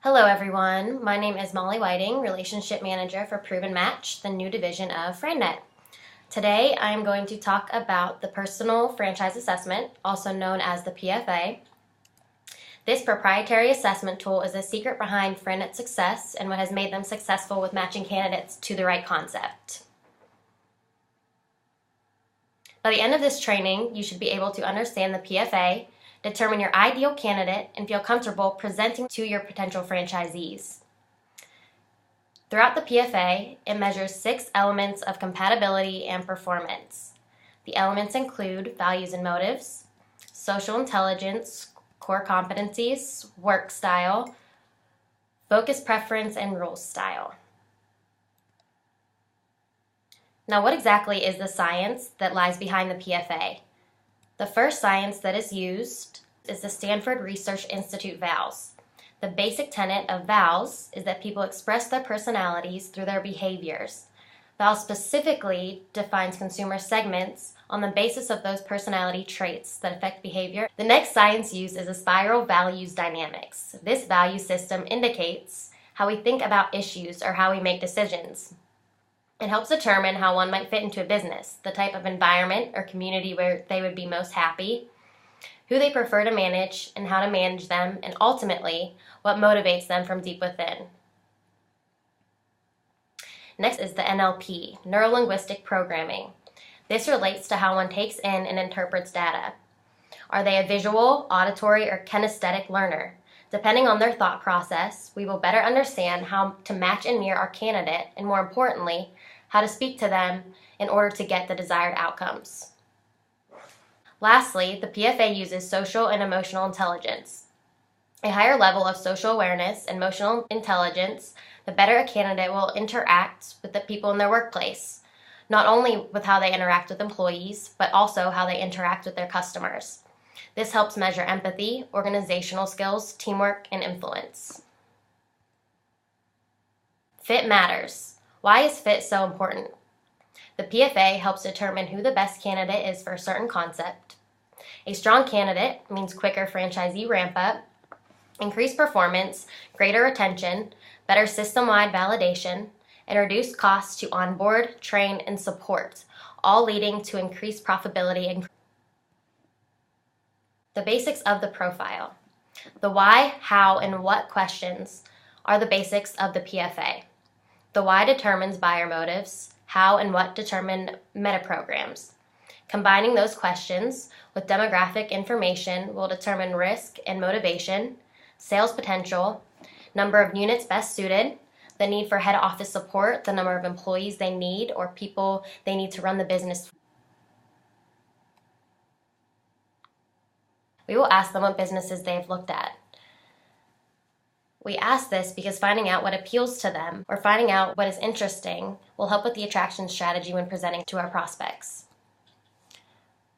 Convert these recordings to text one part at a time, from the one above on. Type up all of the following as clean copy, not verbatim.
Hello everyone, my name is Molly Whiting, Relationship Manager for Proven Match, the new division of FranNet. Today I am going to talk about the Personal Franchise Assessment, also known as the PFA. This proprietary assessment tool is the secret behind FranNet's success and what has made them successful with matching candidates to the right concept. By the end of this training, you should be able to understand the PFA, determine your ideal candidate, and feel comfortable presenting to your potential franchisees. Throughout the PFA, it measures 6 elements of compatibility and performance. The elements include values and motives, social intelligence, core competencies, work style, focus preference, and rules style. Now, what exactly is the science that lies behind the PFA? The first science that is used is the Stanford Research Institute VALS. The basic tenet of VALS is that people express their personalities through their behaviors. VALS specifically defines consumer segments on the basis of those personality traits that affect behavior. The next science used is a spiral values dynamics. This value system indicates how we think about issues or how we make decisions. It helps determine how one might fit into a business, the type of environment or community where they would be most happy, who they prefer to manage and how to manage them, and ultimately, what motivates them from deep within. Next is the NLP, Neuro-Linguistic Programming. This relates to how one takes in and interprets data. Are they a visual, auditory, or kinesthetic learner? Depending on their thought process, we will better understand how to match and mirror our candidate, and more importantly, how to speak to them in order to get the desired outcomes. Lastly, the PFA uses social and emotional intelligence. A higher level of social awareness and emotional intelligence, the better a candidate will interact with the people in their workplace, not only with how they interact with employees, but also how they interact with their customers. This helps measure empathy, organizational skills, teamwork, and influence. Fit matters. Why is fit so important? The PFA helps determine who the best candidate is for a certain concept. A strong candidate means quicker franchisee ramp-up, increased performance, greater retention, better system-wide validation, and reduced costs to onboard, train, and support, all leading to increased profitability and the basics of the profile. The why, how, and what questions are the basics of the PFA. The why determines buyer motives, how and what determine meta-programs. Combining those questions with demographic information will determine risk and motivation, sales potential, number of units best suited, the need for head office support, the number of employees they need or people they need to run the business. We will ask them what businesses they've looked at. We ask this because finding out what appeals to them or finding out what is interesting will help with the attraction strategy when presenting to our prospects.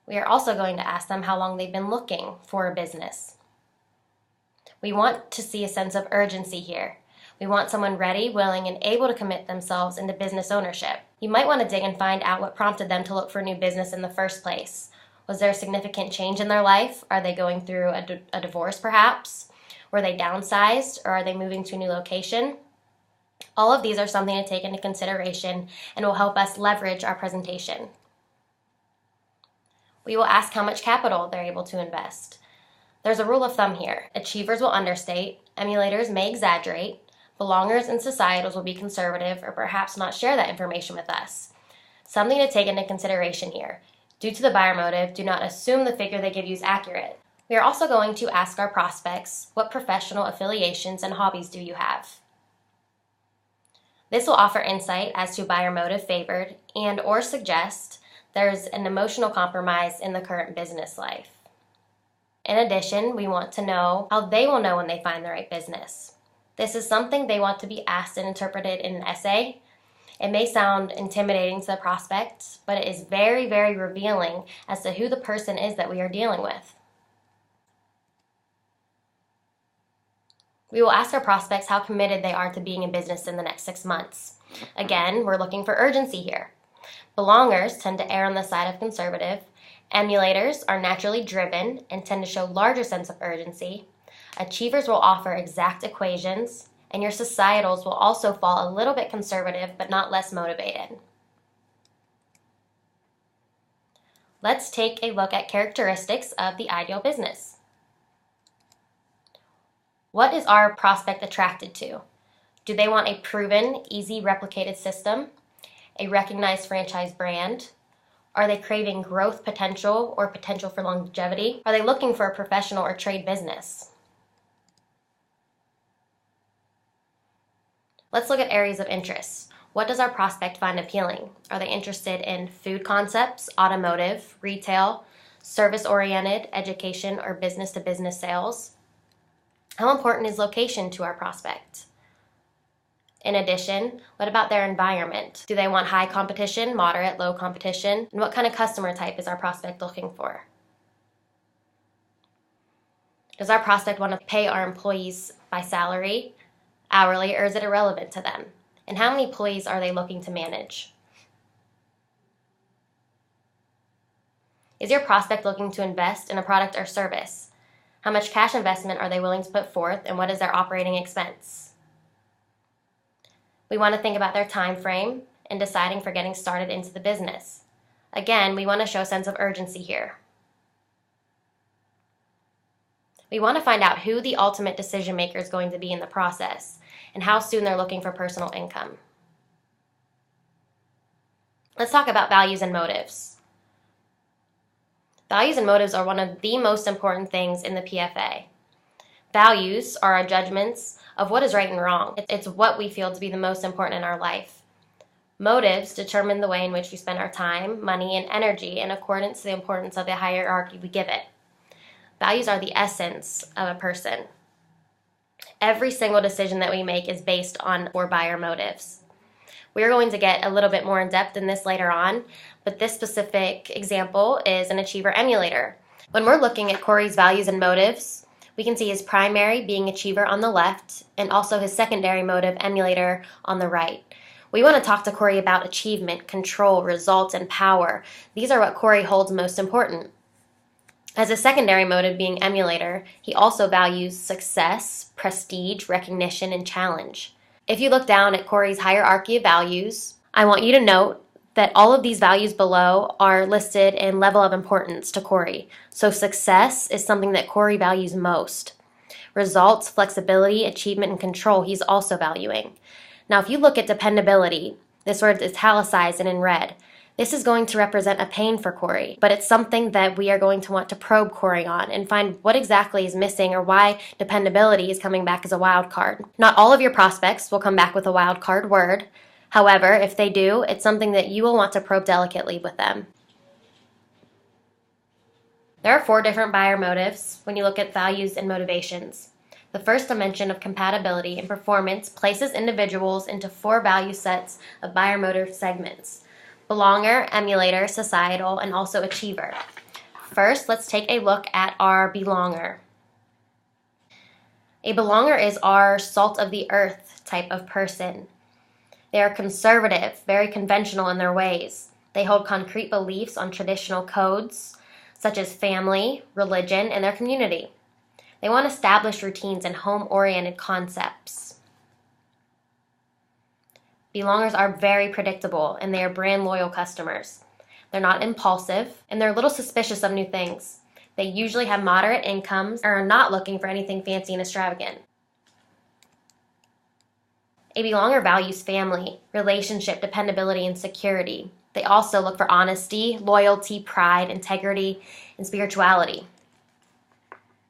We are also going to ask them how long they've been looking for a business. We want to see a sense of urgency here. We want someone ready, willing, and able to commit themselves into business ownership. You might want to dig and find out what prompted them to look for a new business in the first place. Was there a significant change in their life? Are they going through a divorce perhaps? Were they downsized, or are they moving to a new location? All of these are something to take into consideration and will help us leverage our presentation. We will ask how much capital they're able to invest. There's a rule of thumb here. Achievers will understate, emulators may exaggerate, belongers and societals will be conservative or perhaps not share that information with us. Something to take into consideration here. Due to the buyer motive, do not assume the figure they give you is accurate. We are also going to ask our prospects, what professional affiliations and hobbies do you have? This will offer insight as to buyer motive favored and or suggest there's an emotional compromise in the current business life. In addition, we want to know how they will know when they find the right business. This is something they want to be asked and interpreted in an essay. It may sound intimidating to the prospect, but it is very, very revealing as to who the person is that we are dealing with. We will ask our prospects how committed they are to being in business in the next 6 months. Again, we're looking for urgency here. Belongers tend to err on the side of conservative. Emulators are naturally driven and tend to show larger sense of urgency. Achievers will offer exact equations, and your societals will also fall a little bit conservative, but not less motivated. Let's take a look at characteristics of the ideal business. What is our prospect attracted to? Do they want a proven, easy replicated system, a recognized franchise brand? Are they craving growth potential or potential for longevity? Are they looking for a professional or trade business? Let's look at areas of interest. What does our prospect find appealing? Are they interested in food concepts, automotive, retail, service-oriented, education, or business-to-business sales? How important is location to our prospect? In addition, what about their environment? Do they want high competition, moderate, low competition? And what kind of customer type is our prospect looking for? Does our prospect want to pay our employees by salary, hourly, or is it irrelevant to them? And how many employees are they looking to manage? Is your prospect looking to invest in a product or service? How much cash investment are they willing to put forth, and what is their operating expense? We want to think about their time frame in deciding for getting started into the business. Again, we want to show a sense of urgency here. We want to find out who the ultimate decision maker is going to be in the process and how soon they're looking for personal income. Let's talk about values and motives. Values and motives are one of the most important things in the PFA. Values are our judgments of what is right and wrong. It's what we feel to be the most important in our life. Motives determine the way in which we spend our time, money, and energy in accordance to the importance of the hierarchy we give it. Values are the essence of a person. Every single decision that we make is based on or by our motives. We're going to get a little bit more in depth in this later on, but this specific example is an achiever emulator. When we're looking at Corey's values and motives, we can see his primary being achiever on the left and also his secondary motive emulator on the right. We want to talk to Corey about achievement, control, results, and power. These are what Corey holds most important. As a secondary motive being emulator, he also values success, prestige, recognition, and challenge. If you look down at Corey's hierarchy of values, I want you to note that all of these values below are listed in level of importance to Corey. So success is something that Corey values most. Results, flexibility, achievement, and control he's also valuing. Now if you look at dependability, this word is italicized and in red. This is going to represent a pain for Corey, but it's something that we are going to want to probe Corey on and find what exactly is missing or why dependability is coming back as a wild card. Not all of your prospects will come back with a wild card word. However, if they do, it's something that you will want to probe delicately with them. There are 4 different buyer motives when you look at values and motivations. The first dimension of compatibility and performance places individuals into 4 value sets of buyer motive segments: belonger, emulator, societal, and also achiever. First, let's take a look at our belonger. A belonger is our salt of the earth type of person. They are conservative, very conventional in their ways. They hold concrete beliefs on traditional codes, such as family, religion, and their community. They want established routines and home-oriented concepts. Belongers are very predictable, and they are brand loyal customers. They're not impulsive, and they're a little suspicious of new things. They usually have moderate incomes and are not looking for anything fancy and extravagant. A belonger values family, relationship, dependability, and security. They also look for honesty, loyalty, pride, integrity, and spirituality.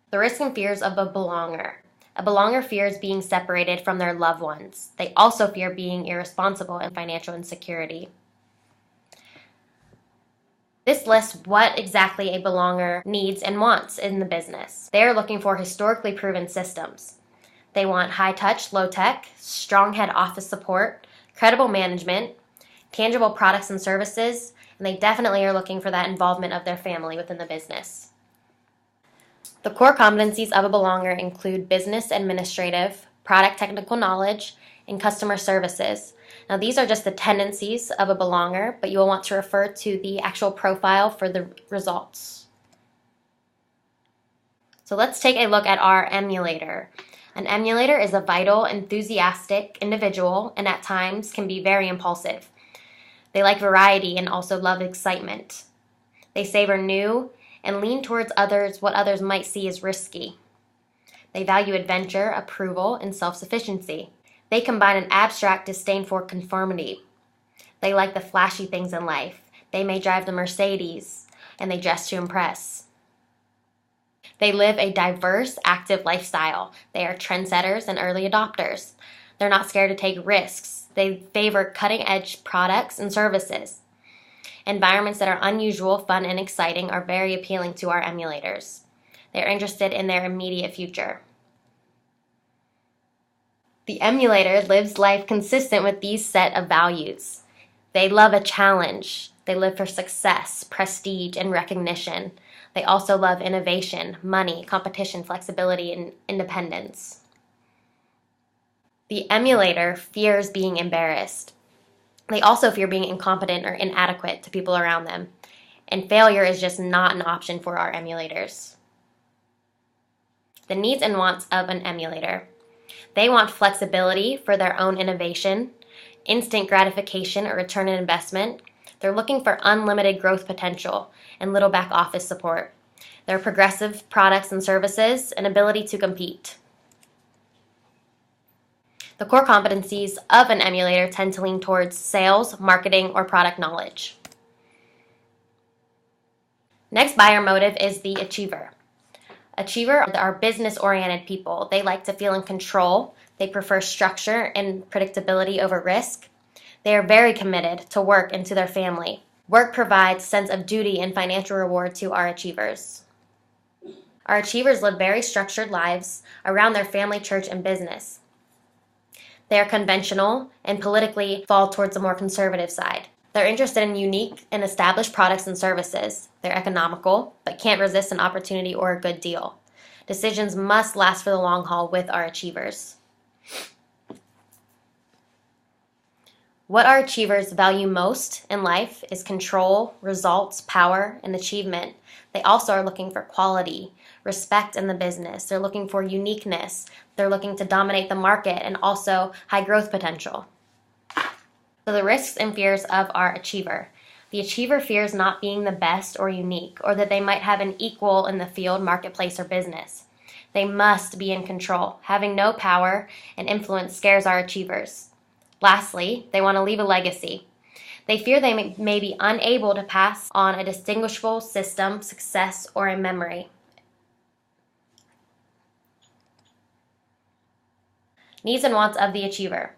The risks and fears of a belonger. A belonger fears being separated from their loved ones. They also fear being irresponsible and financial insecurity. This lists what exactly a belonger needs and wants in the business. They are looking for historically proven systems. They want high touch, low tech, strong head office support, credible management, tangible products and services, and they definitely are looking for that involvement of their family within the business. The core competencies of a belonger include business administrative, product technical knowledge, and customer services. Now these are just the tendencies of a belonger, but you will want to refer to the actual profile for the results. So let's take a look at our emulator. An emulator is a vital, enthusiastic individual and at times can be very impulsive. They like variety and also love excitement. They savor new and lean towards what others might see as risky. They value adventure, approval, and self-sufficiency. They combine an abstract disdain for conformity. They like the flashy things in life. They may drive the Mercedes, and they dress to impress. They live a diverse, active lifestyle. They are trendsetters and early adopters. They're not scared to take risks. They favor cutting-edge products and services. Environments that are unusual, fun, and exciting are very appealing to our emulators. They're interested in their immediate future. The emulator lives life consistent with these set of values. They love a challenge. They live for success, prestige, and recognition. They also love innovation, money, competition, flexibility, and independence. The emulator fears being embarrassed. They also fear being incompetent or inadequate to people around them. And failure is just not an option for our emulators. The needs and wants of an emulator. They want flexibility for their own innovation, instant gratification or return on investment. They're looking for unlimited growth potential and little back office support. They're progressive products and services and ability to compete. The core competencies of an emulator tend to lean towards sales, marketing, or product knowledge. Next buyer motive is the achiever. Achiever are business-oriented people. They like to feel in control. They prefer structure and predictability over risk. They are very committed to work and to their family. Work provides a sense of duty and financial reward to our achievers. Our achievers live very structured lives around their family, church, and business. They are conventional and politically fall towards the more conservative side. They're interested in unique and established products and services. They're economical, but can't resist an opportunity or a good deal. Decisions must last for the long haul with our achievers. What our achievers value most in life is control, results, power, and achievement. They also are looking for quality, respect in the business. They're looking for uniqueness. They're looking to dominate the market and also high growth potential. So the risks and fears of our achiever. The achiever fears not being the best or unique, or that they might have an equal in the field, marketplace, or business. They must be in control. Having no power and influence scares our achievers. Lastly, they want to leave a legacy. They fear they may be unable to pass on a distinguishable system, success, or a memory. Needs and wants of the achiever.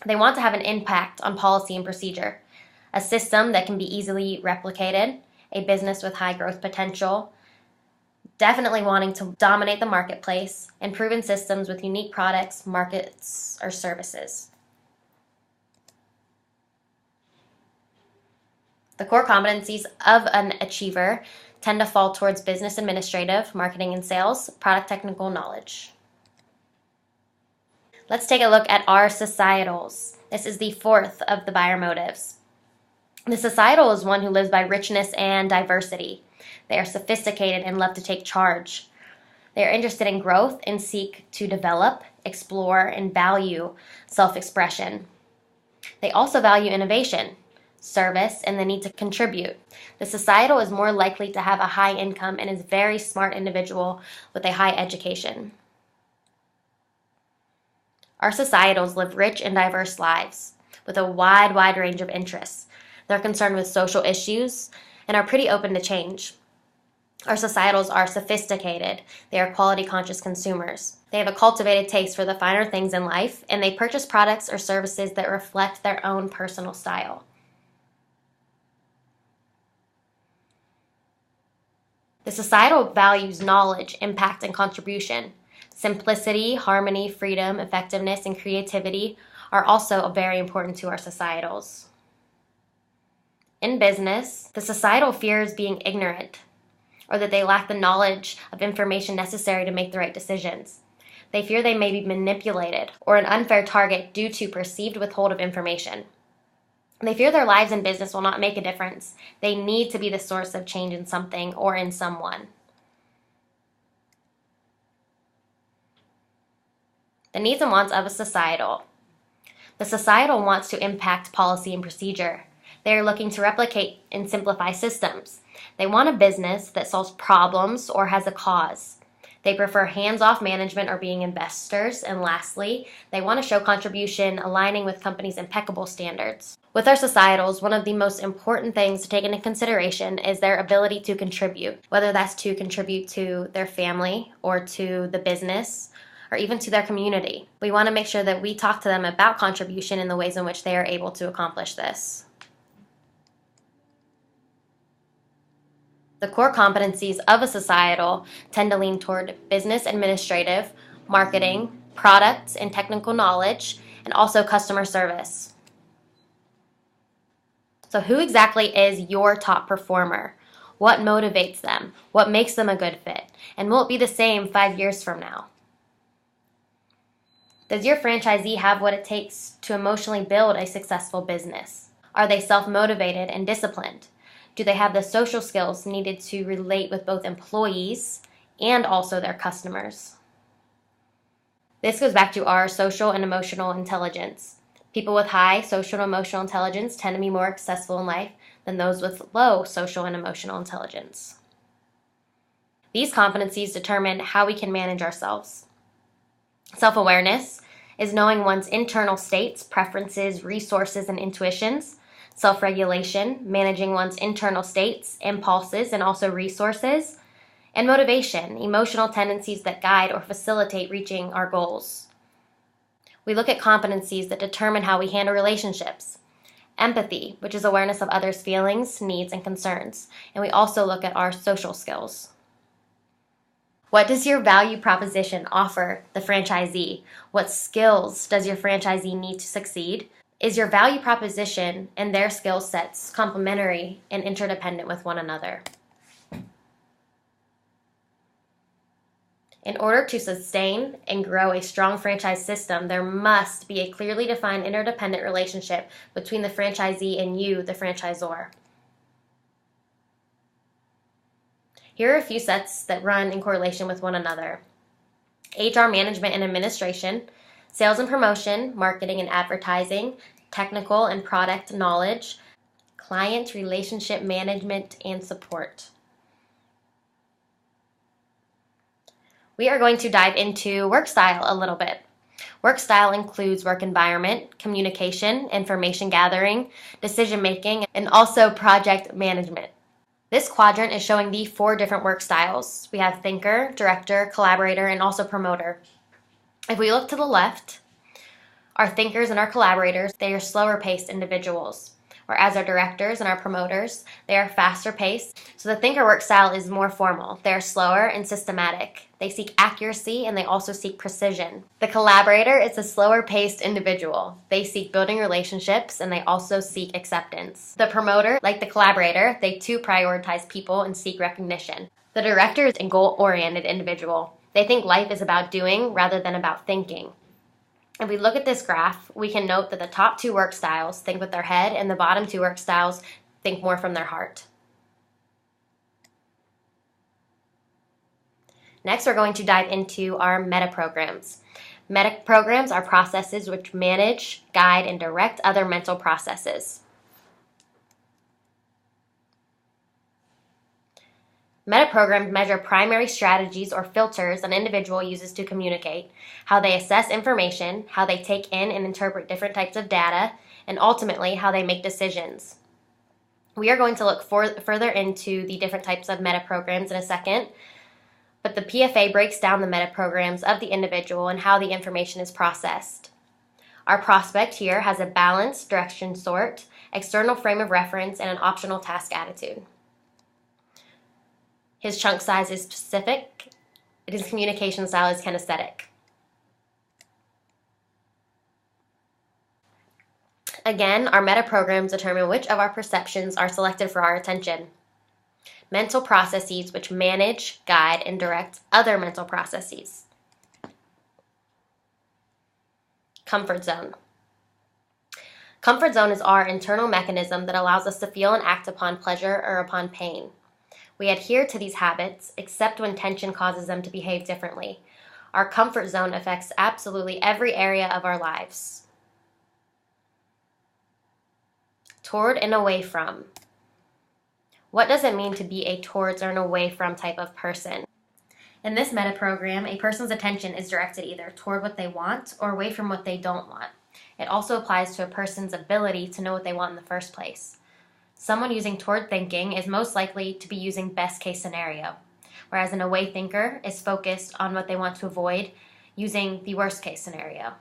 They want to have an impact on policy and procedure, a system that can be easily replicated, a business with high growth potential, definitely wanting to dominate the marketplace, and proven systems with unique products, markets, or services. The core competencies of an achiever tend to fall towards business administrative, marketing and sales, product technical knowledge. Let's take a look at our societals. This is the fourth of the buyer motives. The societal is one who lives by richness and diversity. They are sophisticated and love to take charge. They are interested in growth and seek to develop, explore, and value self-expression. They also value innovation, service, and the need to contribute. The societal is more likely to have a high income and is a very smart individual with a high education. Our societals live rich and diverse lives with a wide range of interests. They're concerned with social issues and are pretty open to change. Our societals are sophisticated. They are quality-conscious consumers. They have a cultivated taste for the finer things in life, and they purchase products or services that reflect their own personal style. The societal values knowledge, impact, and contribution. Simplicity, harmony, freedom, effectiveness, and creativity are also very important to our societals. In business, the societal fears being ignorant, or that they lack the knowledge of information necessary to make the right decisions. They fear they may be manipulated or an unfair target due to perceived withhold of information. They fear their lives and business will not make a difference. They need to be the source of change in something or in someone. The needs and wants of a societal. The societal wants to impact policy and procedure. They are looking to replicate and simplify systems. They want a business that solves problems or has a cause. They prefer hands-off management or being investors. And lastly, they want to show contribution aligning with companies' impeccable standards. With our societals, one of the most important things to take into consideration is their ability to contribute, whether that's to contribute to their family or to the business or even to their community. We want to make sure that we talk to them about contribution and the ways in which they are able to accomplish this. The core competencies of a societal tend to lean toward business administrative, marketing, product and technical knowledge, and also customer service. So who exactly is your top performer? What motivates them? What makes them a good fit? And will it be the same 5 years from now? Does your franchisee have what it takes to emotionally build a successful business? Are they self-motivated and disciplined? Do they have the social skills needed to relate with both employees and also their customers? This goes back to our social and emotional intelligence. People with high social and emotional intelligence tend to be more successful in life than those with low social and emotional intelligence. These competencies determine how we can manage ourselves. Self-awareness is knowing one's internal states, preferences, resources, and intuitions. Self-regulation, managing one's internal states, impulses, and also resources. And motivation, emotional tendencies that guide or facilitate reaching our goals. We look at competencies that determine how we handle relationships. Empathy, which is awareness of others' feelings, needs, and concerns. And we also look at our social skills. What does your value proposition offer the franchisee? What skills does your franchisee need to succeed? Is your value proposition and their skill sets complementary and interdependent with one another? In order to sustain and grow a strong franchise system, there must be a clearly defined interdependent relationship between the franchisee and you, the franchisor. Here are a few sets that run in correlation with one another. HR management and administration, sales and promotion, marketing and advertising, technical and product knowledge, client relationship management and support. We are going to dive into work style a little bit. Work style includes work environment, communication, information gathering, decision making, and also project management. This quadrant is showing the 4 different work styles. We have thinker, director, collaborator, and also promoter. If we look to the left, our thinkers and our collaborators, they are slower paced individuals. Whereas our directors and our promoters, they are faster paced. So the thinker work style is more formal. They are slower and systematic. They seek accuracy and they also seek precision. The collaborator is a slower paced individual. They seek building relationships and they also seek acceptance. The promoter, like the collaborator, they too prioritize people and seek recognition. The director is a goal-oriented individual. They think life is about doing rather than about thinking. If we look at this graph, we can note that the top 2 work styles think with their head and the bottom 2 work styles think more from their heart. Next, we're going to dive into our meta programs. Meta programs are processes which manage, guide, and direct other mental processes. Meta programs measure primary strategies or filters an individual uses to communicate, how they assess information, how they take in and interpret different types of data, and ultimately how they make decisions. We are going to look further into the different types of meta programs in a second, but the PFA breaks down the meta programs of the individual and how the information is processed. Our prospect here has a balance, direction, sort, external frame of reference, and an optional task attitude. His chunk size is specific, and his communication style is kinesthetic. Again, our meta programs determine which of our perceptions are selected for our attention. Mental processes which manage, guide, and direct other mental processes. Comfort zone. Comfort zone is our internal mechanism that allows us to feel and act upon pleasure or upon pain. We adhere to these habits, except when tension causes them to behave differently. Our comfort zone affects absolutely every area of our lives. Toward and away from. What does it mean to be a towards or an away from type of person? In this meta program, a person's attention is directed either toward what they want or away from what they don't want. It also applies to a person's ability to know what they want in the first place. Someone using toward thinking is most likely to be using best case scenario, whereas an away thinker is focused on what they want to avoid, using the worst case scenario.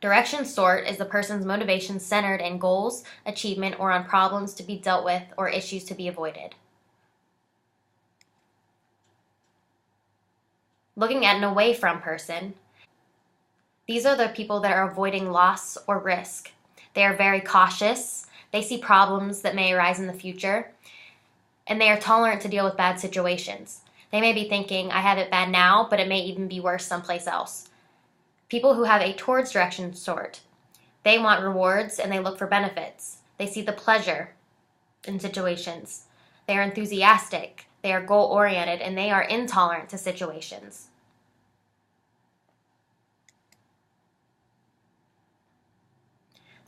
Direction sort is the person's motivation centered in goals, achievement, or on problems to be dealt with or issues to be avoided. Looking at an away from person, these are the people that are avoiding loss or risk. They are very cautious, they see problems that may arise in the future, and they are tolerant to deal with bad situations. They may be thinking, I have it bad now, but it may even be worse someplace else. People who have a towards direction sort, they want rewards and they look for benefits. They see the pleasure in situations. They are enthusiastic, they are goal-oriented, and they are intolerant to situations.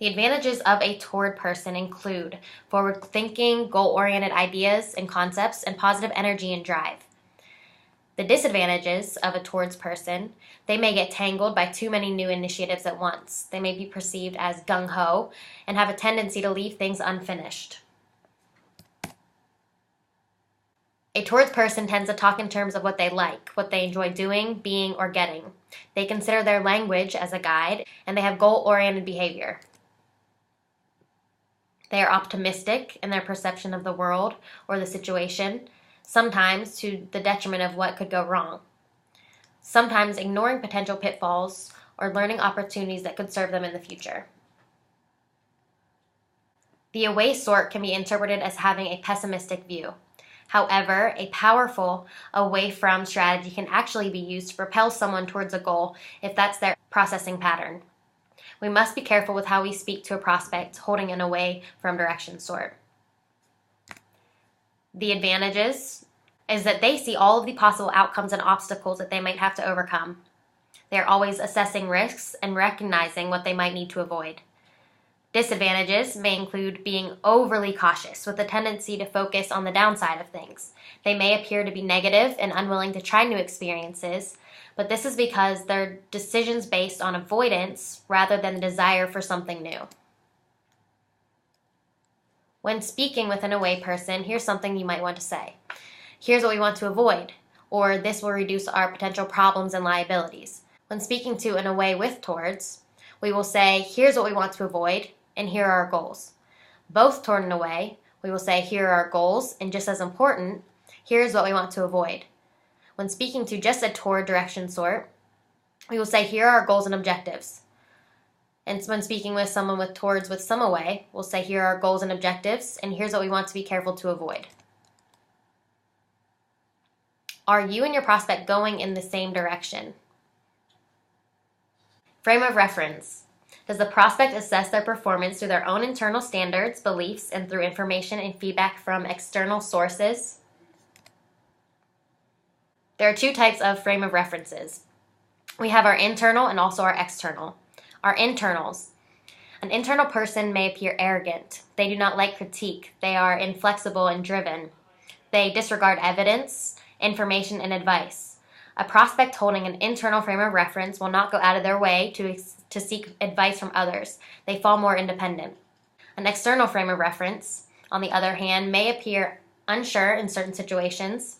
The advantages of a toward person include forward thinking, goal-oriented ideas and concepts, and positive energy and drive. The disadvantages of a towards person, they may get tangled by too many new initiatives at once. They may be perceived as gung-ho and have a tendency to leave things unfinished. A towards person tends to talk in terms of what they like, what they enjoy doing, being, or getting. They consider their language as a guide, and they have goal-oriented behavior. They are optimistic in their perception of the world or the situation, sometimes to the detriment of what could go wrong. Sometimes ignoring potential pitfalls or learning opportunities that could serve them in the future. The away sort can be interpreted as having a pessimistic view. However, a powerful away from strategy can actually be used to propel someone towards a goal if that's their processing pattern. We must be careful with how we speak to a prospect holding an away from direction sort. The advantages is that they see all of the possible outcomes and obstacles that they might have to overcome. They are always assessing risks and recognizing what they might need to avoid. Disadvantages may include being overly cautious with a tendency to focus on the downside of things. They may appear to be negative and unwilling to try new experiences, but this is because their decisions based on avoidance rather than the desire for something new. When speaking with an away person, here's something you might want to say. Here's what we want to avoid, or this will reduce our potential problems and liabilities. When speaking to an away with towards, we will say, here's what we want to avoid, and here are our goals. Both toward and away, we will say, here are our goals, and just as important, here's what we want to avoid. When speaking to just a toward direction sort, we will say, here are our goals and objectives. And when speaking with someone with towards with some away, we'll say, here are our goals and objectives, and here's what we want to be careful to avoid. Are you and your prospect going in the same direction? Frame of reference. Does the prospect assess their performance through their own internal standards, beliefs, and through information and feedback from external sources? There are two types of frame of references. We have our internal and also our external. Our internals. An internal person may appear arrogant. They do not like critique. They are inflexible and driven. They disregard evidence, information, and advice. A prospect holding an internal frame of reference will not go out of their way to seek advice from others. They fall more independent. An external frame of reference, on the other hand, may appear unsure in certain situations.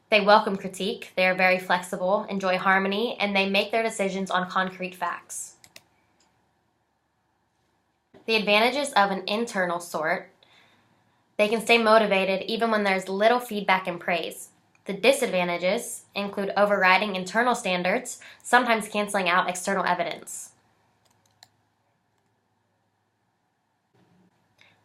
They welcome critique, they are very flexible, enjoy harmony, and they make their decisions on concrete facts. The advantages of an internal sort: they can stay motivated even when there's little feedback and praise. The disadvantages include overriding internal standards, sometimes canceling out external evidence.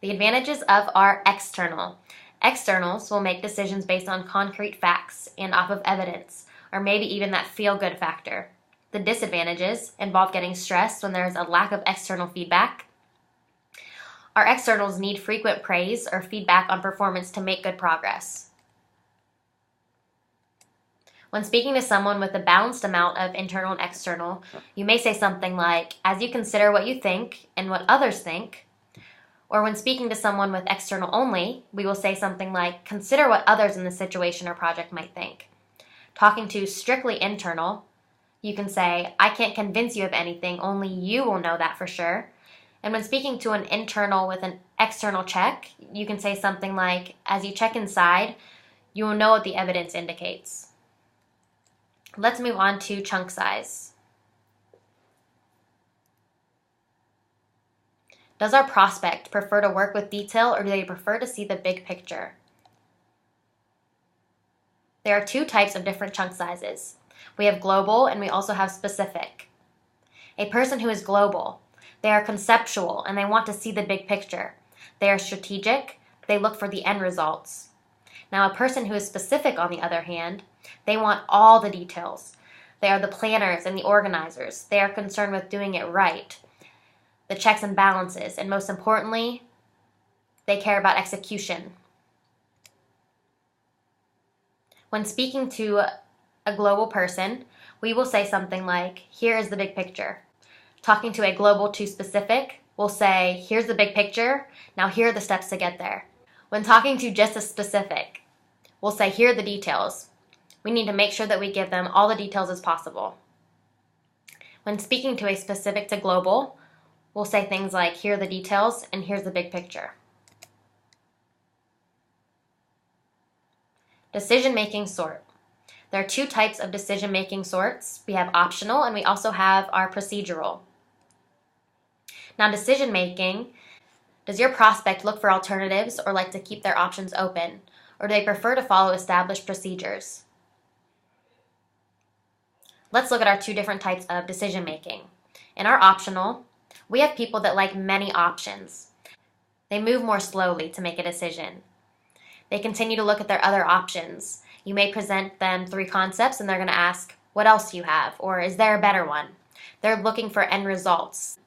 The advantages of our external. Externals will make decisions based on concrete facts and off of evidence, or maybe even that feel-good factor. The disadvantages involve getting stressed when there's a lack of external feedback. Our externals need frequent praise or feedback on performance to make good progress. When speaking to someone with a balanced amount of internal and external, you may say something like, as you consider what you think and what others think. Or when speaking to someone with external only, we will say something like, consider what others in the situation or project might think. Talking to strictly internal, you can say, I can't convince you of anything, only you will know that for sure. And when speaking to an internal with an external check, you can say something like, as you check inside, you will know what the evidence indicates. Let's move on to chunk size. Does our prospect prefer to work with detail, or do they prefer to see the big picture? There are two types of different chunk sizes. We have global and we also have specific. A person who is global, they are conceptual and they want to see the big picture. They are strategic, they look for the end results. Now, a person who is specific, on the other hand, they want all the details. They are the planners and the organizers. They are concerned with doing it right, the checks and balances, and most importantly, they care about execution. When speaking to a global person, we will say something like, here is the big picture. Talking to a global to specific, we'll say, here's the big picture, now here are the steps to get there. When talking to just a specific, we'll say, here are the details. We need to make sure that we give them all the details as possible. When speaking to a specific to global, we'll say things like, here are the details and here's the big picture. Decision-making sort. There are two types of decision-making sorts. We have optional and we also have our procedural. Now, decision-making, does your prospect look for alternatives or like to keep their options open? Or do they prefer to follow established procedures? Let's look at our two different types of decision-making. In our optional, we have people that like many options. They move more slowly to make a decision. They continue to look at their other options. You may present them 3 concepts and they're going to ask, what else do you have? Or is there a better one? They're looking for end results.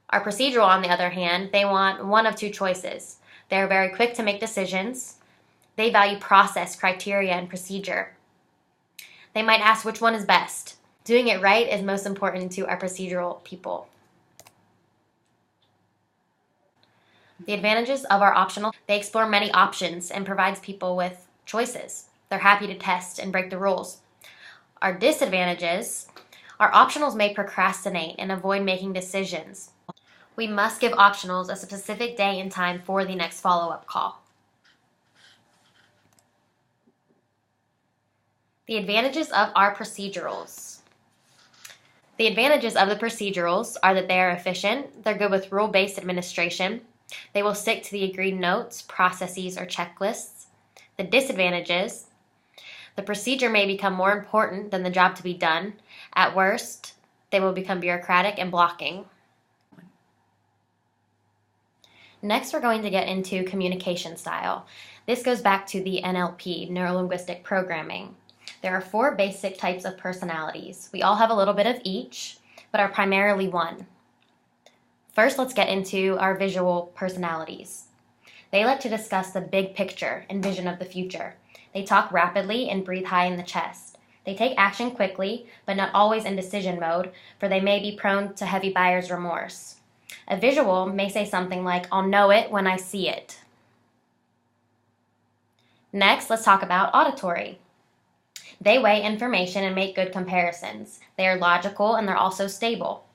Our procedural, on the other hand, they want one of 2 choices. They're very quick to make decisions. They value process, criteria, and procedure. They might ask which one is best. Doing it right is most important to our procedural people. The advantages of our optional, they explore many options and provides people with choices. They're happy to test and break the rules. Our disadvantages, our optionals may procrastinate and avoid making decisions. We must give optionals a specific day and time for the next follow-up call. The advantages of our procedurals. The advantages of the procedurals are that they are efficient, they're good with rule-based administration, they will stick to the agreed notes, processes, or checklists. The disadvantages, the procedure may become more important than the job to be done. At worst, they will become bureaucratic and blocking. Next, we're going to get into communication style. This goes back to the NLP, Neuro-Linguistic Programming. There are 4 basic types of personalities. We all have a little bit of each, but are primarily one. First, let's get into our visual personalities. They like to discuss the big picture and vision of the future. They talk rapidly and breathe high in the chest. They take action quickly, but not always in decision mode, for they may be prone to heavy buyer's remorse. A visual may say something like, I'll know it when I see it. Next, let's talk about auditory. They weigh information and make good comparisons. They are logical and they're also stable.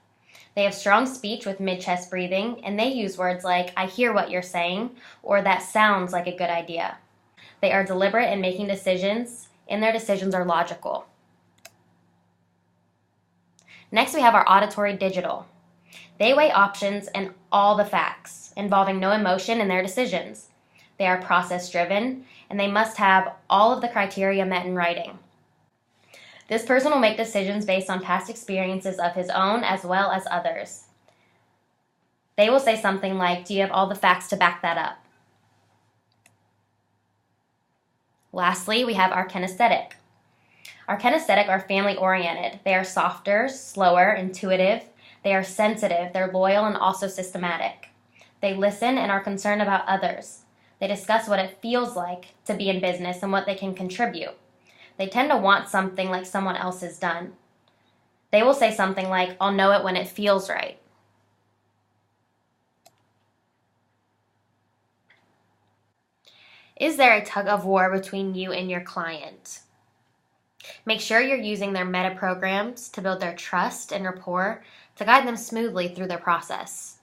They have strong speech with mid-chest breathing, and they use words like, I hear what you're saying, or that sounds like a good idea. They are deliberate in making decisions, and their decisions are logical. Next, we have our auditory digital. They weigh options and all the facts, involving no emotion in their decisions. They are process-driven, and they must have all of the criteria met in writing. This person will make decisions based on past experiences of his own as well as others. They will say something like, do you have all the facts to back that up? Lastly, we have our kinesthetic. Our kinesthetic are family-oriented. They are softer, slower, intuitive. They are sensitive, they're loyal, and also systematic. They listen and are concerned about others. They discuss what it feels like to be in business and what they can contribute. They tend to want something like someone else has done. They will say something like, "I'll know it when it feels right." Is there a tug of war between you and your client? Make sure you're using their meta programs to build their trust and rapport to guide them smoothly through their process.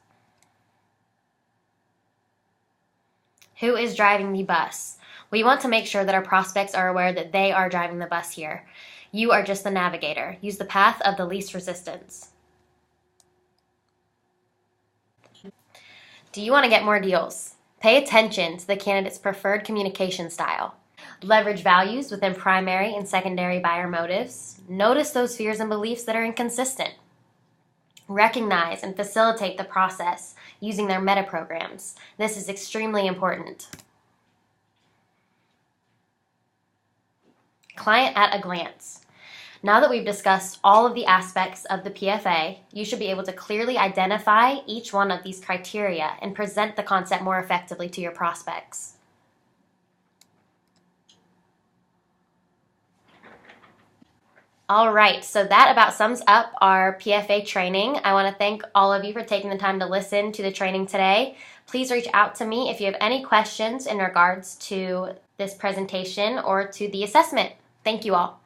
Who is driving the bus? We want to make sure that our prospects are aware that they are driving the bus here. You are just the navigator. Use the path of the least resistance. Do you want to get more deals? Pay attention to the candidate's preferred communication style. Leverage values within primary and secondary buyer motives. Notice those fears and beliefs that are inconsistent. Recognize and facilitate the process using their meta programs. This is extremely important. Client at a glance. Now that we've discussed all of the aspects of the PFA, you should be able to clearly identify each one of these criteria and present the concept more effectively to your prospects. All right, so that about sums up our PFA training. I want to thank all of you for taking the time to listen to the training today. Please reach out to me if you have any questions in regards to this presentation or to the assessment. Thank you all.